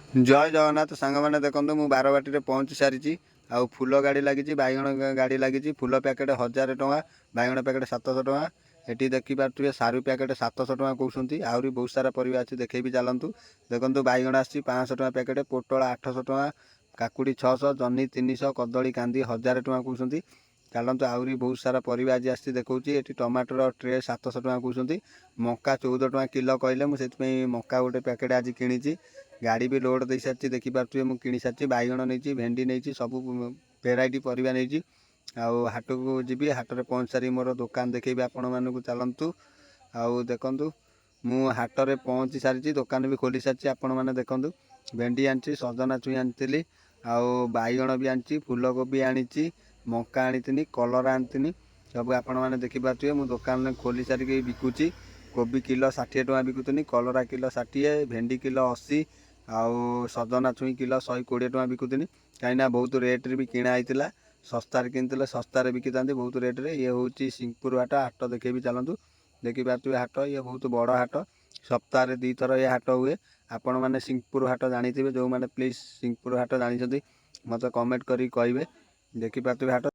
जय जगन्नाथ सांग मैंने देखो मुझे बारवाटी पहुँची सारी आउ फुल गाड़ी लगी बैगण गाड़ी लगी फुल पैकेट 1000 टଙ୍କା बैगण पैकेट 700 टଙ୍କା एटी देखिपे सारू पैकेट 700 टଙ୍କା कहते आहरी बहुत सारा परिवा अच्छी देखे भी चलतु देखो बैगण आसी 500 टଙ୍କା पैकेट पोटल 800 टଙ୍କା काकुड़ी 600 जह्नी 300 कदली कांदी 1000 टଙ୍କା कहते चलतु आहरी बहुत सारा परिवा आज आसी देखा ये टमाटर ट्रे 700 टଙ୍କା कहते मका 14 टଙ୍କା किलो कहले मुझे मका गोटे पैकेट आज किणी गाड़ी भी लोड दे सारी देखिपे मुझे किणी सारी बैगण नहीं भेंडी नहीं सब भेराइटी परिवा नहीं आउ हाट को जी हाट में पहुँच सारी मोर दुकान देखेबी आपण मानक चलतु आउ देखु मु हाट में पहुँची सारी दुकान भी खोली सारी आपण मैंने देखु भेंडी आनी सजना छुई आनी आउ बैगण भी आनी फूलकोबी आनी मका आनी कलरा आनी सब आपण मैंने देखिपे मु दुकान खोली सारिक बिकुची कोबी किलो 60 टଙ୍କା बिकुनी कलरा किलो 60 भेंडी किलो 80 आउ सजना छुई किलो 120 टଙ୍କା बिकुनी कहीं बहुत रेट्रे भी किणा होता सस्तार कि सस्तार बिकी था बहुत रेट्रे ये हूँ सिंहपुर हाट हाट देखे भी चलतु देखिपे हाट ये बहुत बड़ हाट सप्ताह 2 थर ये हाट हुए आपण मैंने सिंहपुर हाट जानी जो मैंने प्लीज सिंहपुर हाट जानी मत कमेंट करी कहे देखिपे हाट।